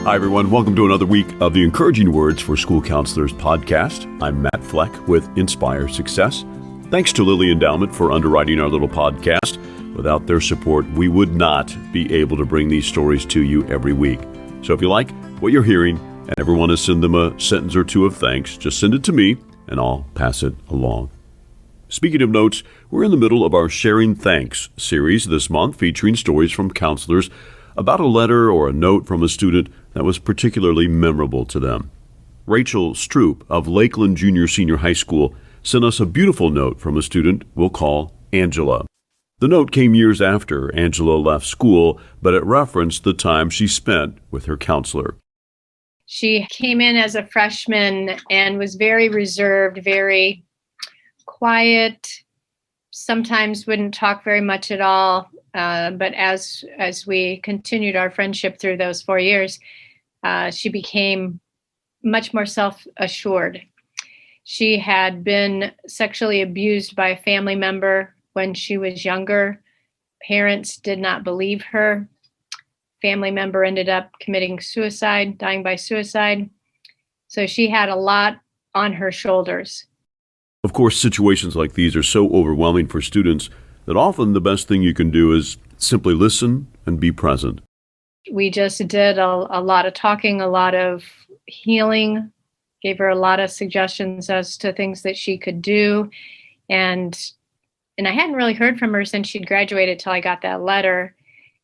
Hi, everyone. Welcome to another week of the Encouraging Words for School Counselors podcast. I'm Matt Fleck with Inspire Success. Thanks to Lilly Endowment for underwriting our little podcast. Without their support, we would not be able to bring these stories to you every week. So if you like what you're hearing and ever want to send them a sentence or two of thanks, just send it to me and I'll pass it along. Speaking of notes, we're in the middle of our Sharing Thanks series this month, featuring stories from counselors about a letter or a note from a student that was particularly memorable to them. Rachel Stroop of Lakeland Senior High School sent us a beautiful note from a student we'll call Angela. The note came years after Angela left school, but it referenced the time she spent with her counselor. She came in as a freshman and was very reserved, very quiet, sometimes wouldn't talk very much at all. But as we continued our friendship through those 4 years, she became much more self-assured. She had been sexually abused by a family member when she was younger. Parents did not believe her. Family member ended up committing suicide, dying by suicide. So she had a lot on her shoulders. Of course, situations like these are so overwhelming for students that often the best thing you can do is simply listen and be present. We just did a lot of talking, a lot of healing, gave her a lot of suggestions as to things that she could do. And I hadn't really heard from her since she'd graduated till I got that letter.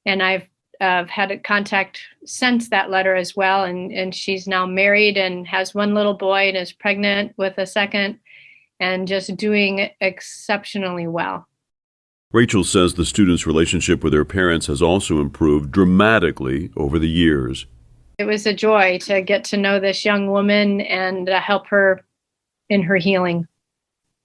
And I've had a contact since that letter as well. And she's now married and has one little boy and is pregnant with a second and just doing exceptionally well. Rachel says the student's relationship with her parents has also improved dramatically over the years. It was a joy to get to know this young woman and help her in her healing.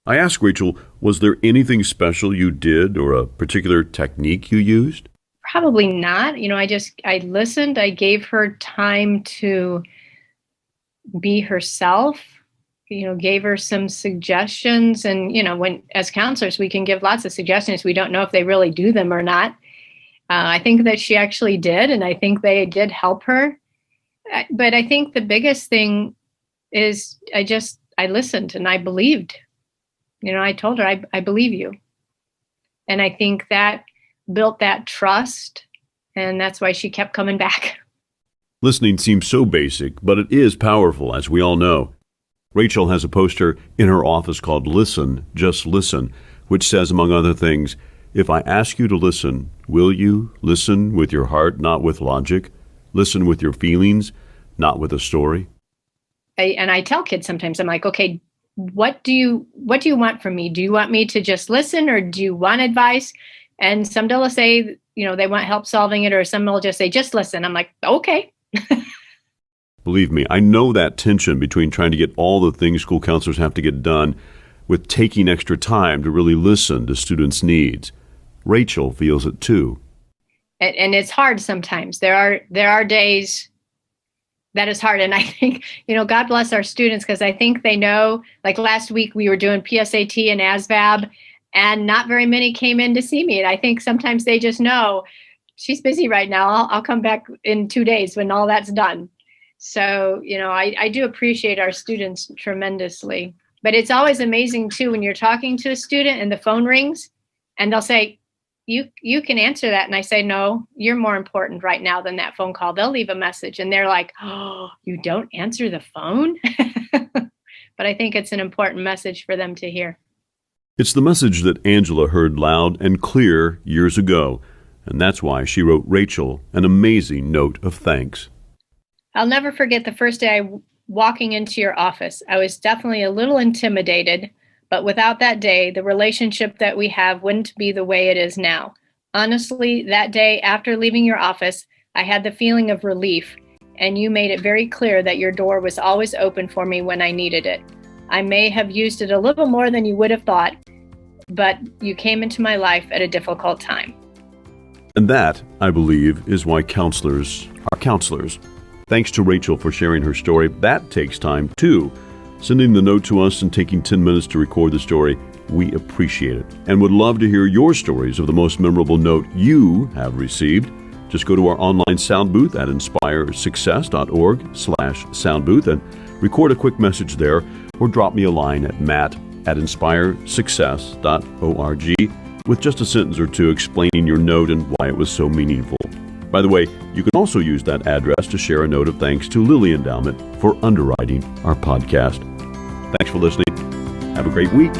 I asked Rachel, was there anything special you did or a particular technique you used? Probably not. I listened. I gave her time to be herself. Gave her some suggestions. And, when as counselors, we can give lots of suggestions. We don't know if they really do them or not. I think that she actually did, and I think they did help her. But I think the biggest thing is I listened and I believed. I told her, I believe you. And I think that built that trust, and that's why she kept coming back. Listening seems so basic, but it is powerful, as we all know. Rachel has a poster in her office called Listen, Just Listen, which says, among other things, if I ask you to listen, will you listen with your heart, not with logic? Listen with your feelings, not with a story? I tell kids sometimes, I'm like, okay, what do you want from me? Do you want me to just listen, or do you want advice? And some will say, they want help solving it, or some will just say, just listen. I'm like, okay. Believe me, I know that tension between trying to get all the things school counselors have to get done with taking extra time to really listen to students' needs. Rachel feels it too. And it's hard sometimes. There are days that is hard. And I think, God bless our students, because I think they know, like last week we were doing PSAT and ASVAB, and not very many came in to see me. And I think sometimes they just know she's busy right now. I'll come back in 2 days when all that's done. So, I do appreciate our students tremendously. But it's always amazing, too, when you're talking to a student and the phone rings and they'll say, you can answer that. And I say, no, you're more important right now than that phone call. They'll leave a message and they're like, oh, you don't answer the phone? But I think it's an important message for them to hear. It's the message that Angela heard loud and clear years ago. And that's why she wrote Rachel an amazing note of thanks. I'll never forget the first day walking into your office. I was definitely a little intimidated, but without that day, the relationship that we have wouldn't be the way it is now. Honestly, that day after leaving your office, I had the feeling of relief, and you made it very clear that your door was always open for me when I needed it. I may have used it a little more than you would have thought, but you came into my life at a difficult time. And that, I believe, is why counselors are counselors. Thanks to Rachel for sharing her story. That takes time, too. Sending the note to us and taking 10 minutes to record the story, we appreciate it and would love to hear your stories of the most memorable note you have received. Just go to our online sound booth at inspiresuccess.org/sound booth and record a quick message there, or drop me a line at matt@inspiresuccess.org with just a sentence or two explaining your note and why it was so meaningful. By the way, you can also use that address to share a note of thanks to Lilly Endowment for underwriting our podcast. Thanks for listening. Have a great week.